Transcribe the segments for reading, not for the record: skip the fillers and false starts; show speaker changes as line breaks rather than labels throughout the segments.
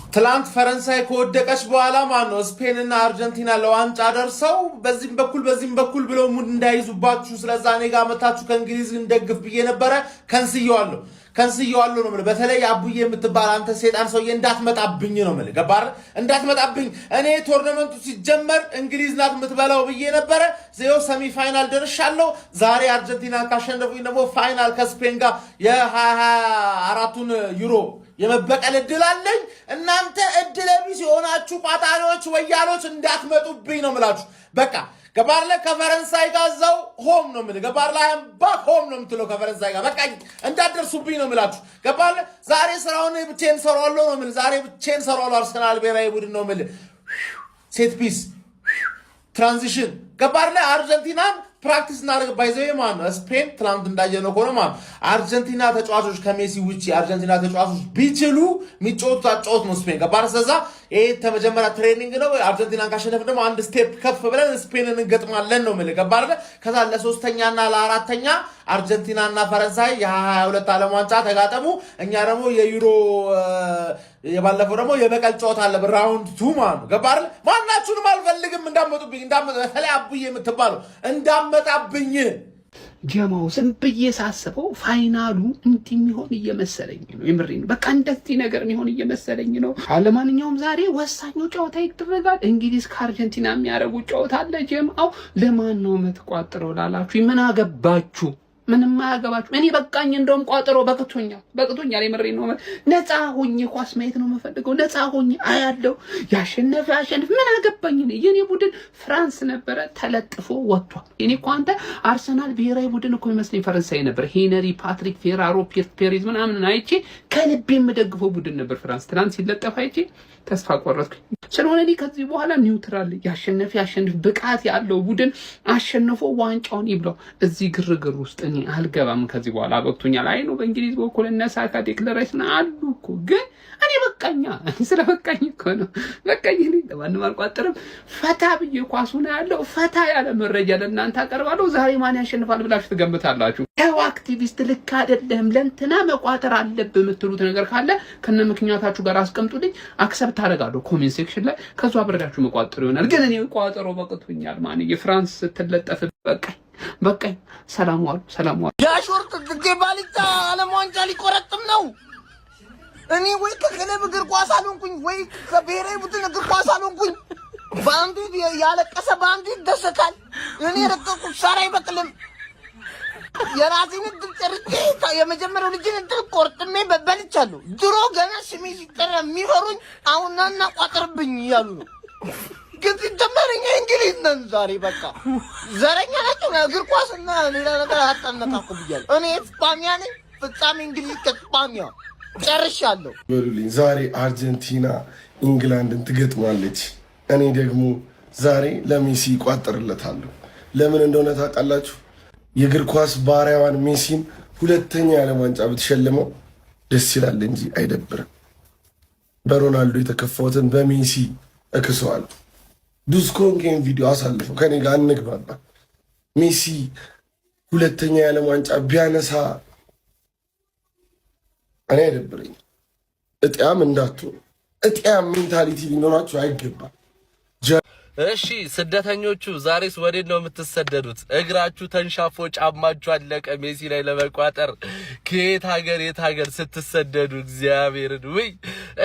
ትላንት ፈረንሳይ ከወደቀች በኋላ ማነው ስፔንና አርጀንቲና ለዋንጫ ደርሰው በዚህም በኩል ብለው ሙድ እንዳይዙባችሁ ስለዛ እኔ ጋር መታችሁ ከእንግሊዝ እንደግፍ ብዬ ነበረ። ከንስየዋለሁ ነው ማለት። በተለይ አቡዬ የምትባል አንተ ሰይጣን ሰውዬ እንዳትመጣብኝ ነው ማለት። ገባር እንዳትመጣብኝ። እኔ ቶርናመንቱ ሲጀመር እንግሊዝ ናት የምትበላው ብዬ ነበረ። ዘው ሰሚ ፋይናል ደርሻለሁ። ዛሬ አርጀንቲና ካሸነፉኝ ደግሞ ፋይናል ከስፔን ጋር የ24ቱን ዩሮ የመበቀል እድል አለኝ። እናንተ እድለ ቢስ የሆናችሁ ቋጣሪዎች ወያሎች እንዳትመጡብኝ ነው የምላችሁ። በቃ ገባር ላይ ከፈረንሳይ ጋር እዛው ሆም ነው የምልህ። ገባር ላይ ባክ ሆም ነው የምትለው ከፈረንሳይ ጋር። በቃ እንዳትደርሱብኝ ነው የምላችሁ። ገባር ላይ ዛሬ ስራውን ብቻዬን ሰራዋለሁ ነው የምልህ። ዛሬ ብቻዬን ሰራዋለሁ። አርሰናል ብሔራዊ ቡድን ነው የምልህ። ሴት ፒስ ትራንዚሽን ገባር ላይ አርጀንቲናን ፕራክቲስ እናደርግ ባይዘው ማን ነው ስፔን ትላንት እንዳየነው ከሆነ ማን አርጀንቲና ተጫዋቾች ከሜሲ ውጪ አርጀንቲና ተጫዋቾች ቢችሉ የሚጫወቱት አጫወት ነው ስፔን ገባር። ስለዛ ይሄ ተመጀመሪያ ትሬኒንግ ነው። አርጀንቲናን ካሸነፍ ደግሞ አንድ ስቴፕ ከፍ ብለን ስፔንን እንገጥማለን ነው ማለት ገባር። ከዛ ለሶስተኛና ለአራተኛ አርጀንቲናና ፈረንሳይ የ22 ዓለም ዋንጫ ተጋጠሙ። እኛ ደግሞ የዩሮ የባለፈው ደግሞ የበቀል ጨዋታ አለ በራውንድ 2 ማለት ገባር። ማናችሁንም አልፈልግም እንዳመጡብኝ በተለይ አቡዬ የምትባለው እንዳመጣብኝ
ጀማው ዝም ብዬ ሳስበው ፋይናሉ እንዲህ የሚሆን እየመሰለኝ ነው። የምሬን በቃ እንደዚህ ነገር የሚሆን እየመሰለኝ ነው። ለማንኛውም ዛሬ ወሳኙ ጨዋታ ይደረጋል። እንግሊዝ ከአርጀንቲና የሚያደርጉት ጨዋታ አለ። ጀማው ለማን ነው የምትቋጥረው ላላችሁ ምን አገባችሁ? ምንም አያገባችሁ። እኔ በቃኝ። እንደውም ቋጥሮ በቅቶኛል። የምሬን ነው። ነፃ ሆኜ ኳስ ማየት ነው የምፈልገው። ነፃ ሆኜ አያለው። ያሸነፈ ምን አገባኝ? የኔ ቡድን ፍራንስ ነበረ ተለጥፎ ወጥቷል። እኔ እኮ አንተ አርሰናል ብሔራዊ ቡድን እኮ ይመስለኝ ፈረንሳይ ነበር። ሄነሪ፣ ፓትሪክ ፌራሮ፣ ፔሬዝ ምናምን አይቼ ከልቤ የምደግፈው ቡድን ነበር ፍራንስ። ትናንት ሲለጠፍ አይቼ ተስፋ ቆረጥኩኝ። ስለሆነ እኔ ከዚህ በኋላ ኒውትራል ያሸንፍ ብቃት ያለው ቡድን አሸንፎ ዋንጫውን ይብላው። እዚህ ግርግር ውስጥ እኔ አልገባም። ከዚህ በኋላ በቅቶኛል። አይ ነው በእንግሊዝ በኩል እነሳካ ዴክለሬሽን አሉ እኮ ግን እኔ በቃኛ። ስለበቃኝ እኮ ነው በቃኝ። እኔ ለማንም አልቋጥርም። ፈታ ብዬ ኳሱ ነው ያለው። ፈታ ያለ መረጃ ለእናንተ አቀርባለሁ። ዛሬ ማን ያሸንፋል ብላችሁ ትገምታላችሁ? ያው አክቲቪስት ልክ አይደለም ለእንትና መቋጠር አለብህ የምትሉት ነገር ካለ ከነ ምክንያታችሁ ጋር አስቀምጡልኝ። አክሰፕት አደርጋለሁ ኮሜንት ሴክሽን ላይ። ከዛ አብረዳችሁ መቋጠር ይሆናል። ግን እኔ ቋጠሮ በቅቶኛል። ማን የፍራንስ ስትለጠፍ በቃኝ። ሰላም ዋሉ።
ያሾርት ግባሊታ ዓለም ዋንጫ ሊቆረጥም ነው። እኔ ወይ ከክለብ እግር ኳስ አልሆንኩኝ ወይ ከብሔራዊ ቡድን እግር ኳስ አልሆንኩኝ። በአንዱ ያለቀሰ በአንዱ ይደሰታል። እኔ ረቀቁት ሳር አይበቅልም። የራሴን እድል ጨርቄ የመጀመሪያው ልጅን እድል ቆርጥሜ በልቻለሁ። ድሮ ገና ስሜ ሲጠራ የሚፈሩኝ አሁን ናና ቋጥርብኝ እያሉ ነው። ግን ሲጀመረኛ እንግሊዝ ነን ዛሬ። በቃ ዘረኛ ናቸው። እግር ኳስና ሌላ ነገር አጣነቃቁ ብያለሁ። እኔ ስፓኒያ ነኝ። ፍጻሜ እንግሊዝ ከስፓኒያ ጨርሻለሁ።
በሉልኝ። ዛሬ አርጀንቲና ኢንግላንድን ትገጥማለች። እኔ ደግሞ ዛሬ ለሜሲ ይቋጥርለታለሁ። ለምን እንደሆነ ታውቃላችሁ? የእግር ኳስ ባሪያዋን ሜሲን ሁለተኛ የዓለም ዋንጫ ብትሸልመው ደስ ይላል እንጂ አይደብርም። በሮናልዶ የተከፋሁትን በሜሲ እክሰዋለሁ። ዱስኮንኬን ቪዲዮ አሳልፈው ከኔ ጋር እንግባባ። ሜሲ ሁለተኛ የዓለም ዋንጫ ቢያነሳ እኔ አይደብረኝም። እጥያም እንዳትሆኑ። እጥያም ሜንታሊቲ ሊኖራችሁ አይገባም።
እሺ ስደተኞቹ ዛሬስ ወዴት ነው የምትሰደዱት? እግራችሁ ተንሻፎ ጫማችሁ አለቀ ሜሲ ላይ ለመቋጠር ከየት ሀገር ስትሰደዱ እግዚአብሔርን። ወይ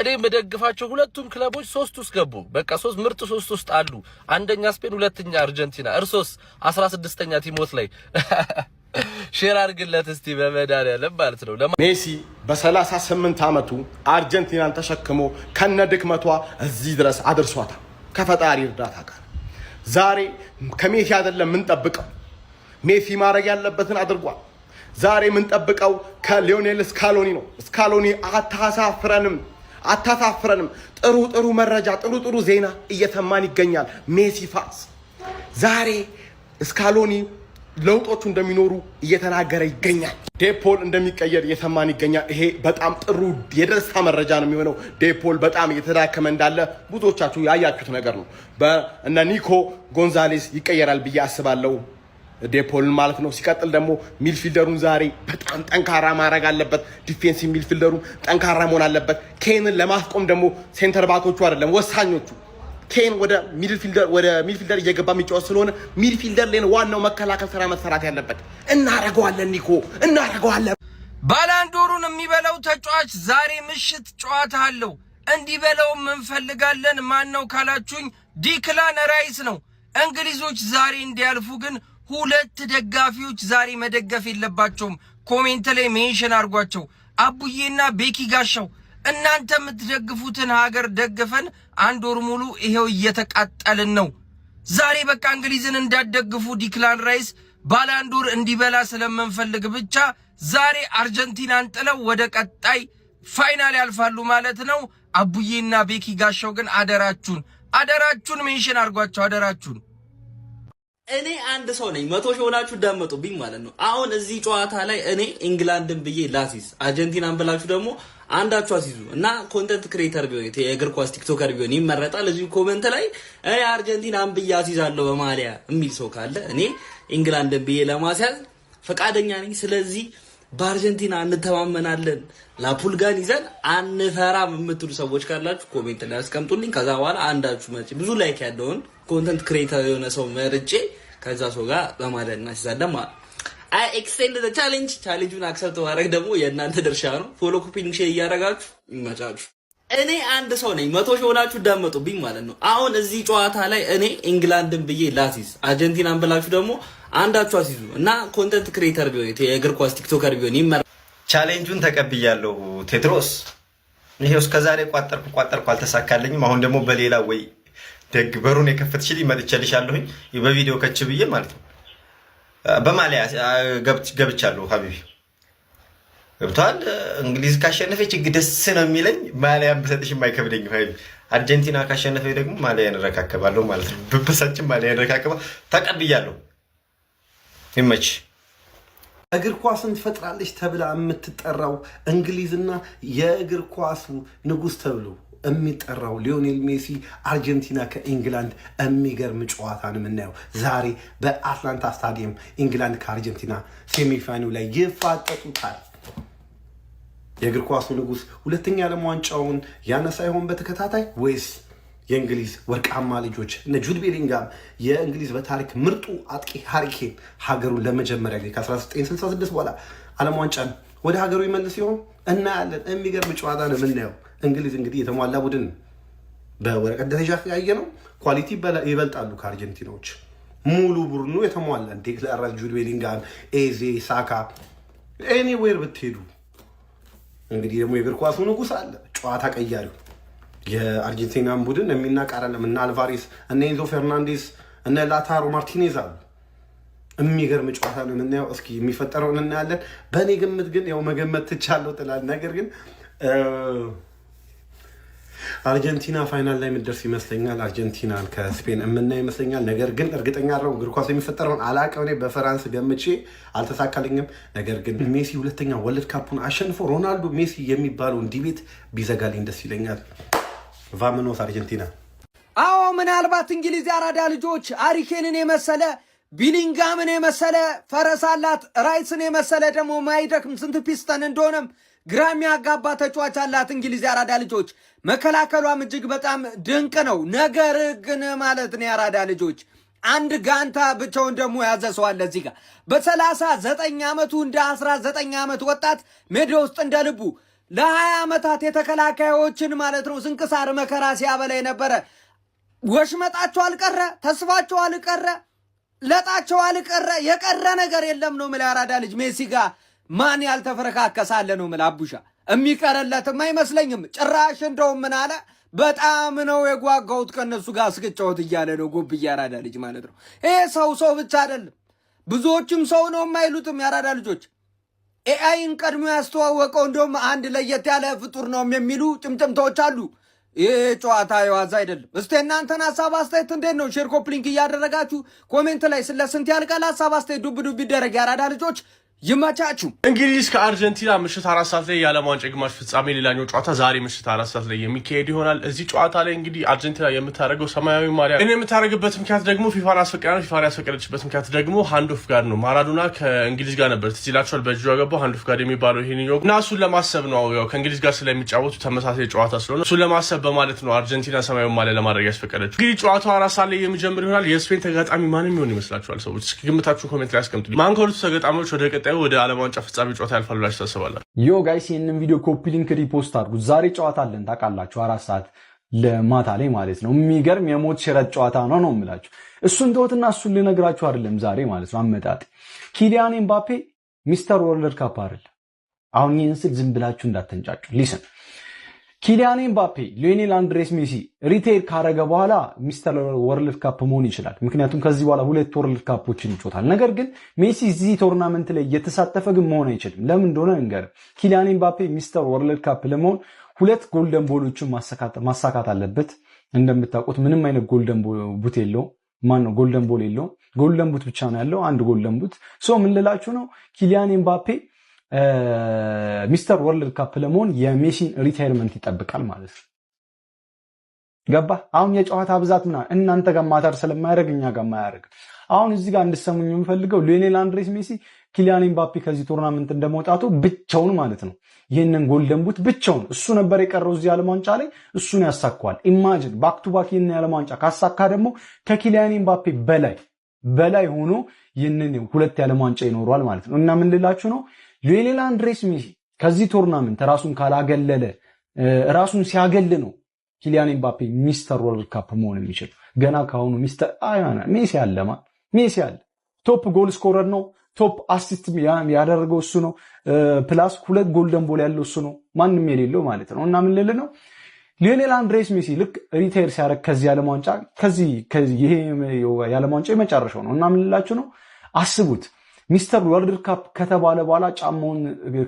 እኔ የምደግፋቸው ሁለቱም ክለቦች 3 ውስጥ ገቡ። በቃ 3 ምርጥ 3 ውስጥ አሉ። አንደኛ ስፔን፣ ሁለተኛ አርጀንቲና። እርሶስ 16ኛ ቲሞት ላይ ሼር አድርግለት እስቲ በመድኃኒዓለም ማለት ነው።
ሜሲ በ38 ዓመቱ አርጀንቲናን ተሸክሞ ከነድክመቷ እዚህ ድረስ አድርሷታል። ከፈጣሪ እርዳታ ጋር ዛሬ ከሜሲ አይደለም የምንጠብቀው። ሜሲ ማድረግ ያለበትን አድርጓል። ዛሬ የምንጠብቀው ከሊዮኔል ስካሎኒ ነው። ስካሎኒ አታሳፍረንም። ጥሩ መረጃ፣ ጥሩ ዜና እየተማን ይገኛል። ሜሲ ፋስ ዛሬ ስካሎኒ ለውጦቹ እንደሚኖሩ እየተናገረ ይገኛል። ዴፖል እንደሚቀየር እየተማን ይገኛል። ይሄ በጣም ጥሩ የደስታ መረጃ ነው የሚሆነው። ዴፖል በጣም እየተዳከመ እንዳለ ብዙዎቻችሁ ያያችሁት ነገር ነው። በእነ ኒኮ ጎንዛሌስ ይቀየራል ብዬ አስባለሁ። ዴፖልን ማለት ነው። ሲቀጥል ደግሞ ሚድፊልደሩን ዛሬ በጣም ጠንካራ ማድረግ አለበት። ዲፌንሲቭ ሚድፊልደሩ ጠንካራ መሆን አለበት። ኬንን ለማስቆም ደግሞ ሴንተር ባኮቹ አይደለም ወሳኞቹ። ኬን ወደ ሚድፊልደር እየገባ የሚጫወት ስለሆነ ሚድፊልደር ላይ ዋናው መከላከል ስራ መሰራት ያለበት። እናረጋዋለን ኒኮ እናረጋዋለን።
ባላንዶሩን የሚበላው ተጫዋች ዛሬ ምሽት ጨዋታ አለው። እንዲበላውም እንፈልጋለን። ማን ነው ካላችሁኝ ዲክላን ራይስ ነው። እንግሊዞች ዛሬ እንዲያልፉ ግን ሁለት ደጋፊዎች ዛሬ መደገፍ የለባቸውም። ኮሜንት ላይ ሜንሽን አድርጓቸው። አቡዬና ቤኪ ጋሻው እናንተ የምትደግፉትን ሀገር ደግፈን 1 ወር ሙሉ ይሄው እየተቃጠልን ነው። ዛሬ በቃ እንግሊዝን እንዳትደግፉ። ዲክላን ራይስ ባላንዶር እንዲበላ ስለምንፈልግ ብቻ ዛሬ አርጀንቲናን ጥለው ወደ ቀጣይ ፋይናል ያልፋሉ ማለት ነው። አቡዬና ቤኪ ጋሻው ግን አደራችሁን ሜንሽን አድርጓቸው አደራችሁን።
እኔ አንድ ሰው ነኝ 100 ሺህ ሆናችሁ ዳመጡብኝ ማለት ነው። አሁን እዚህ ጨዋታ ላይ እኔ ኢንግላንድን ብዬ ላሲዝ አርጀንቲናን ብላችሁ ደግሞ አንዳችሁ አሲዙ እና ኮንተንት ክሬተር ቢሆን የእግር ኳስ ቲክቶከር ቢሆን ይመረጣል። እዚህ ኮሜንት ላይ እኔ አርጀንቲናን ብዬ አሲዛለሁ በማሊያ የሚል ሰው ካለ እኔ ኢንግላንድን ብዬ ለማስያዝ ፈቃደኛ ነኝ። ስለዚህ በአርጀንቲና እንተማመናለን ላፑልጋን ይዘን አንፈራም የምትሉ ሰዎች ካላችሁ ኮሜንት ላይ አስቀምጡልኝ። ከዛ በኋላ አንዳችሁ መጪ ብዙ ላይክ ያለውን ኮንተንት ክሬተር የሆነ ሰው መርጬ ከዛ ሰው ጋር በማለት እናስይዛለን ማለት አይ ኤክስቴንድ ዘ ቻሌንጁን አክሰፕት ማድረግ ደግሞ የእናንተ ድርሻ ነው። ፎሎ ኮፒንግ ሼር እያደረጋችሁ ይመቻችሁ። እኔ አንድ ሰው ነኝ 100 ሺህ ሆናችሁ ዳመጡብኝ ማለት ነው። አሁን እዚህ ጨዋታ ላይ እኔ ኢንግላንድን ብዬ ላሲዝ አርጀንቲናን ብላችሁ ደግሞ አንዳችሁ አሲዙ እና ኮንተንት ክሬተር ቢሆን የእግር ኳስ ቲክቶከር ቢሆን ይመረጣል።
ቻሌንጁን ተቀብያለሁ ቴድሮስ። ይሄው እስከዛሬ ቋጠርኩ አልተሳካልኝም። አሁን ደግሞ በሌላ ወይ ደግ በሩን የከፈትሽልኝ መጥቼልሻለሁኝ በቪዲዮ ከች ብዬ ማለት ነው። በማሊያ ገብቻለሁ ሀቢቢ ገብቷል። እንግሊዝ ካሸነፈች ደስ ነው የሚለኝ። ማሊያን ብሰጥሽም አይከብደኝም ሀቢቢ። አርጀንቲና ካሸነፈች ደግሞ ማሊያን እረካከባለሁ ማለት ነው። በበሳችን ማሊያን እረካከባ ተቀብያለሁ። ይመች
እግር ኳስን ትፈጥራለች ተብላ የምትጠራው እንግሊዝና የእግር ኳሱ ንጉስ ተብሎ የሚጠራው ሊዮኔል ሜሲ አርጀንቲና ከኢንግላንድ የሚገርም ጨዋታ ነው የምናየው ዛሬ በአትላንታ ስታዲየም። ኢንግላንድ ከአርጀንቲና ሴሚፋይናሉ ላይ ይፋጠጡታል። የእግር ኳሱ ንጉስ ሁለተኛ ዓለም ዋንጫውን ያነሳ ይሆን በተከታታይ ወይስ የእንግሊዝ ወርቃማ ልጆች እነ ጁድ ቤሊንጋም የእንግሊዝ በታሪክ ምርጡ አጥቂ ሃሪ ኬን ሀገሩን ለመጀመሪያ ጊዜ ከ1966 በኋላ ዓለም ዋንጫን ወደ ሀገሩ ይመልስ ይሆን እናያለን። የሚገርም ጨዋታ ነው የምናየው። እንግሊዝ እንግዲህ የተሟላ ቡድን በወረቀት ደረጃ ያየ ነው። ኳሊቲ ይበልጣሉ ከአርጀንቲናዎች። ሙሉ ቡድኑ የተሟላ ዴክላን ራይስ፣ ጁድ ቤሊንጋም፣ ኤዜ፣ ሳካ ኤኒዌር ብትሄዱ እንግዲህ ደግሞ የእግር ኳሱ ንጉስ አለ ጨዋታ ቀያሪው የአርጀንቲናን ቡድን የሚናቃረለም እነ አልቫሬስ እነ ኤንዞ ፈርናንዴስ እነ ላታሮ ማርቲኔዝ አሉ። የሚገርም ጨዋታ ነው የምናየው። እስኪ የሚፈጠረውን እናያለን። በእኔ ግምት ግን ያው መገመት ትቻለሁ ጥላል። ነገር ግን አርጀንቲና ፋይናል ላይ የምትደርስ ይመስለኛል። አርጀንቲናን ከስፔን የምናይ ይመስለኛል። ነገር ግን እርግጠኛ ነው እግር ኳስ የሚፈጠረውን አላውቅም። እኔ በፈራንስ ገምቼ አልተሳካልኝም። ነገር ግን ሜሲ ሁለተኛ ወርልድ ካፑን አሸንፎ ሮናልዶ ሜሲ የሚባለውን ዲቤት ቢዘጋልኝ ደስ ይለኛል። ቫሞኖስ አርጀንቲና።
አዎ ምናልባት እንግሊዝ ያራዳ ልጆች አሪኬንን የመሰለ ቢሊንጋምን የመሰለ ፈረስ አላት። ራይስን የመሰለ ደግሞ ማይደክም ስንት ፒስተን እንደሆነም ግራሚ ያጋባ ተጫዋች አላት እንግሊዝ ያራዳ ልጆች። መከላከሏም እጅግ በጣም ድንቅ ነው። ነገር ግን ማለት ነው ያራዳ ልጆች አንድ ጋንታ ብቻውን ደግሞ ያዘሰዋል። እዚህ ጋር በ39 ዓመቱ እንደ 19 ዓመት ወጣት ሜዳ ውስጥ እንደ ልቡ ለ20 ዓመታት የተከላካዮችን ማለት ነው ስንክሳር መከራ ሲያበላ የነበረ ወሽመጣቸው አልቀረ፣ ተስፋቸው አልቀረ፣ ለጣቸው አልቀረ፣ የቀረ ነገር የለም ነው የምልህ። ያራዳ ልጅ ሜሲ ጋር ማን ያልተፈረካከሳለ ነው የምልህ። አቡሻ የሚቀረለትም አይመስለኝም ጭራሽ። እንደውም ምን አለ በጣም ነው የጓጓሁት ከነሱ ጋር እስክጫወት እያለ ነው ጎብዬ ያራዳ ልጅ ማለት ነው። ይሄ ሰው ብቻ አይደለም ብዙዎችም ሰው ነው የማይሉትም ያራዳ ልጆች። ኤአይን ቀድሞ ያስተዋወቀው እንደውም አንድ ለየት ያለ ፍጡር ነው የሚሉ ጭምጭምታዎች አሉ። ይህ ጨዋታ የዋዛ አይደለም። እስቲ እናንተን ሀሳብ አስተያየት እንዴት ነው? ሼር ኮፕሊንክ እያደረጋችሁ ኮሜንት ላይ ስለ ስንት ያልቃል ሀሳብ አስተያየት ዱብ ዱብ ይደረግ። ያራዳ ልጆች ይመቻችሁ።
እንግሊዝ ከአርጀንቲና ምሽት 4 ሰዓት ላይ የዓለም ዋንጫ ግማሽ ፍጻሜ ሌላኛው ጨዋታ ዛሬ ምሽት 4 ሰዓት ላይ የሚካሄድ ይሆናል። እዚህ ጨዋታ ላይ እንግዲህ አርጀንቲና የምታደርገው ሰማያዊ ማሊያ የምታደርግበት ምክንያት ደግሞ ፊፋን አስፈቅዳ ነው። ፊፋን ያስፈቀደችበት ምክንያት ደግሞ ሃንድ ኦፍ ጋድ ነው። ማራዶና ከእንግሊዝ ጋር ነበር ትዝ ይላችኋል፣ በእጁ ያገባው ሃንድ ኦፍ ጋድ የሚባለው ይሄንኛው እና እሱን ለማሰብ ነው። ያው ከእንግሊዝ ጋር ስለሚጫወቱ ተመሳሳይ ጨዋታ ስለሆነ እሱን ለማሰብ በማለት ነው አርጀንቲና ሰማያዊ ማሊያ ለማድረግ ያስፈቀደችው። እንግዲህ ጨዋታው 4 ሰዓት ላይ የሚጀምር ይሆናል። የስፔን ተጋጣሚ ማንም ይሆን ይመስላችኋል? ሰዎች እስኪ ግምታችሁን ኮሜንት ላይ አስቀምጡልኝ። ማን ከሁለቱ ተጋጣሚዎች ወደ ቀጣዩ ወደ ዓለም ዋንጫ ፍጻሜ ጨዋታ ያልፋሉ ብላችሁ ታስባላችሁ?
ዮ ጋይስ ይሄንን ቪዲዮ ኮፒ ሊንክ ሪፖስት አድርጉት። ዛሬ ጨዋታ አለን ታውቃላችሁ፣ 4 ሰዓት ለማታ ላይ ማለት ነው። የሚገርም የሞት ሽረት ጨዋታ ነው የምላችሁ። እሱን ተውትና እሱን ልነግራችሁ አይደለም ዛሬ ማለት ነው። አመጣጤ ኪሊያን ኤምባፔ ሚስተር ወርልድ ካፕ አይደለም። አሁን ይህን ስል ዝም ብላችሁ እንዳትንጫጩ። ሊስን ኪሊያን ኤምባፔ ሊዮኔል አንድሬስ ሜሲ ሪቴር ካረገ በኋላ ሚስተር ወርልድ ካፕ መሆን ይችላል። ምክንያቱም ከዚህ በኋላ 2 ወርልድ ካፖችን ይጮታል። ነገር ግን ሜሲ እዚህ ቶርናመንት ላይ እየተሳተፈ ግን መሆን አይችልም። ለምን እንደሆነ እንገር። ኪሊያን ኤምባፔ ሚስተር ወርልድ ካፕ ለመሆን 2 ጎልደን ቦሎችን ማሳካት አለበት። እንደምታውቁት ምንም አይነት ጎልደን ቡት የለውም። ማን ነው ጎልደን ቦል የለውም። ጎልደን ቡት ብቻ ነው ያለው፣ አንድ ጎልደን ቡት። ሶ ምን ልላችሁ ነው ኪሊያን ኤምባፔ ሚስተር ወርልድ ካፕ ለመሆን የሜሲን ሪታይርመንት ይጠብቃል ማለት ነው። ገባ? አሁን የጨዋታ ብዛት ምናምን እናንተ ጋር ማተር ስለማያደርግ እኛ ጋር ማያደርግ። አሁን እዚህ ጋር እንድሰሙኝ የምፈልገው ሊዮኔል አንድሬስ ሜሲ ኪሊያን ኤምባፔ ከዚህ ቶርናመንት እንደመውጣቱ ብቻውን ማለት ነው ይህንን ጎልደን ቡት ብቻውን እሱ ነበር የቀረው እዚህ ዓለም ዋንጫ ላይ እሱን ያሳካዋል። ኢማጂን ባክ ቱ ባክ ይህን ዓለም ዋንጫ ካሳካ ደግሞ ከኪሊያን ኤምባፔ በላይ ሆኖ ይህንን 2 ዓለም ዋንጫ ይኖረዋል ማለት ነው። እና ምን ልላችሁ ነው ሊዮኔል አንድሬስ ሜሲ ከዚህ ቶርናመንት ራሱን ካላገለለ ራሱን ሲያገል ነው ኪሊያን ኤምባፔ ሚስተር ወርልድ ካፕ መሆን የሚችል። ገና ካሁኑ ሚስተር ሜሲ አለ። ቶፕ ጎል ስኮረር ነው። ቶፕ አሲስት ያደረገው እሱ ነው። ፕላስ 2 ጎልደን ቦል ያለው እሱ ነው። ማንም የሌለው ማለት ነው። እና ምን ልል ነው ሊዮኔል አንድሬስ ሜሲ ልክ ሪታየር ሲያደርግ ከዚህ ዓለም ዋንጫ ይሄ የዓለም ዋንጫ የመጨረሻው ነው። እና ምን ልላችሁ ነው አስቡት ሚስተር ወርልድ ካፕ ከተባለ በኋላ ጫማውን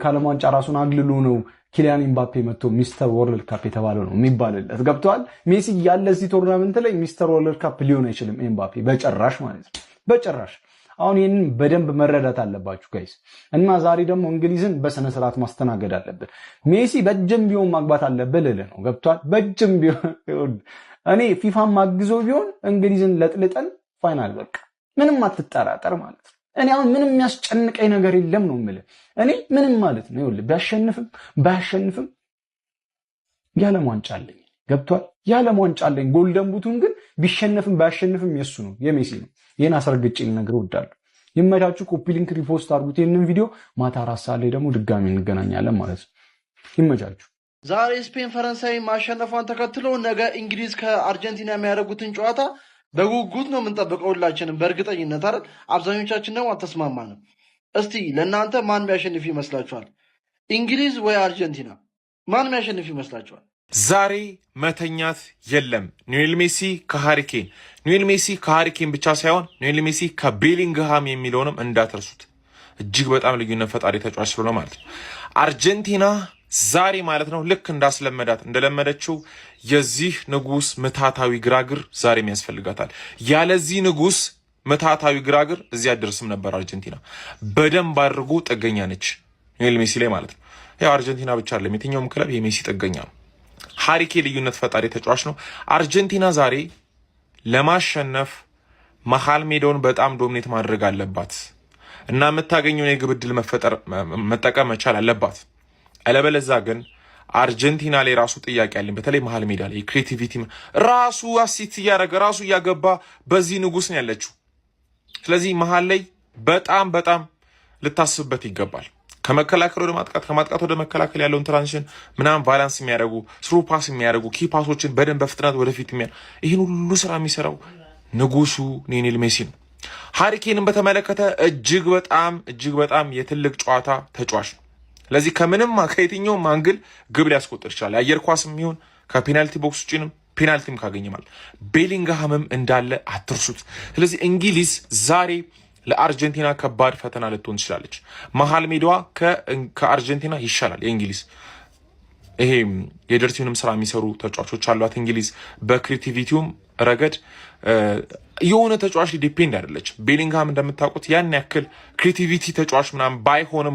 ከዓለም ዋንጫ ራሱን አግልሎ ነው ኪሊያን ኤምባፔ መጥቶ ሚስተር ወርልድ ካፕ የተባለው ነው የሚባልለት። ገብተዋል? ሜሲ ያለ እዚህ ቶርናመንት ላይ ሚስተር ወርልድ ካፕ ሊሆን አይችልም ኤምባፔ በጭራሽ ማለት ነው፣ በጭራሽ። አሁን ይህንን በደንብ መረዳት አለባችሁ ጋይስ። እና ዛሬ ደግሞ እንግሊዝን በስነ ስርዓት ማስተናገድ አለብን። ሜሲ በእጅም ቢሆን ማግባት አለብን ልልህ ነው። ገብቷል? በእጅም ቢሆን እኔ ፊፋን ማግዞ ቢሆን እንግሊዝን ለጥልጠን ፋይናል በቃ ምንም አትጠራጠር ማለት ነው። እኔ አሁን ምንም የሚያስጨንቀኝ ነገር የለም ነው የምልህ። እኔ ምንም ማለት ነው ይኸውልህ ባያሸንፍም የዓለም ዋንጫ አለኝ። ገብቷል? የዓለም ዋንጫ አለኝ። ጎልደን ቡቱን ግን ቢሸነፍም ባያሸንፍም የሱ ነው የሜሲ ነው። ይሄን አስረግጬ ልነግርህ እወዳለሁ። ይመቻችሁ። ኮፒ ሊንክ ሪፖስት አድርጉት ይሄንን ቪዲዮ። ማታ 4 ሰዓት ላይ ደግሞ ድጋሚ እንገናኛለን ማለት ነው። ይመቻችሁ።
ዛሬ ስፔን ፈረንሳይ ማሸነፏን ተከትሎ ነገ እንግሊዝ ከአርጀንቲና የሚያደርጉትን ጨዋታ በጉጉት ነው የምንጠብቀው ሁላችንም በእርግጠኝነት አይደል? አብዛኞቻችን ደግሞ አልተስማማንም። እስቲ ለእናንተ ማን የሚያሸንፍ ይመስላችኋል? እንግሊዝ ወይ አርጀንቲና? ማን የሚያሸንፍ ይመስላችኋል?
ዛሬ መተኛት የለም። ኒዌል ሜሲ ከሃሪኬን፣ ኒዌል ሜሲ ከሃሪኬን ብቻ ሳይሆን ኒዌል ሜሲ ከቤሊንግሃም የሚለውንም እንዳትረሱት። እጅግ በጣም ልዩነት ፈጣሪ ተጫዋች ስለሆነ ማለት ነው። አርጀንቲና ዛሬ ማለት ነው ልክ እንደለመደችው የዚህ ንጉስ ምታታዊ ግራግር ዛሬም ያስፈልጋታል። ያለዚህ ንጉስ ምታታዊ ግራግር እዚህ አደርስም ነበር። አርጀንቲና በደንብ አድርጎ ጥገኛ ነች ኒዌል ሜሲ ላይ ማለት ነው። ያው አርጀንቲና ብቻ አይደለም የትኛውም ክለብ የሜሲ ጥገኛ ነው። ሃሪኬ ልዩነት ፈጣሪ ተጫዋች ነው። አርጀንቲና ዛሬ ለማሸነፍ መሃል ሜዳውን በጣም ዶሚኔት ማድረግ አለባት እና የምታገኘውን የግብ ዕድል መጠቀም መቻል አለባት። አለበለዛ ግን አርጀንቲና ላይ ራሱ ጥያቄ አለኝ። በተለይ መሃል ሜዳ ላይ ክሬቲቪቲ ራሱ አሲስት እያደረገ ራሱ እያገባ በዚህ ንጉስ ነው ያለችው። ስለዚህ መሃል ላይ በጣም ልታስብበት ይገባል። ከመከላከል ወደ ማጥቃት ከማጥቃት ወደ መከላከል ያለውን ትራንዚሽን ምናምን ባላንስ የሚያደርጉ ስሩ ፓስ የሚያደርጉ ኪ ፓሶችን በደንብ በፍጥነት ወደፊት ይህን ሁሉ ስራ የሚሰራው ንጉሱ ሊዮኔል ሜሲ ነው። ሃሪኬንን በተመለከተ እጅግ በጣም የትልቅ ጨዋታ ተጫዋች ነው። ስለዚህ ከምንም ከየትኛውም አንግል ግብ ሊያስቆጥር ይችላል። የአየር ኳስም ይሁን ከፔናልቲ ቦክስ ውጭንም ፔናልቲም ካገኘ ማለት ቤሊንግሃምም እንዳለ አትርሱት። ስለዚህ እንግሊዝ ዛሬ ለአርጀንቲና ከባድ ፈተና ልትሆን ትችላለች። መሃል ሜዳዋ ከአርጀንቲና ይሻላል የእንግሊዝ ይሄ የደርቲውንም ስራ የሚሰሩ ተጫዋቾች አሏት እንግሊዝ። በክሬቲቪቲውም ረገድ የሆነ ተጫዋች ዲፔንድ አይደለች። ቤሊንግሃም እንደምታውቁት ያን ያክል ክሬቲቪቲ ተጫዋች ምናምን ባይሆንም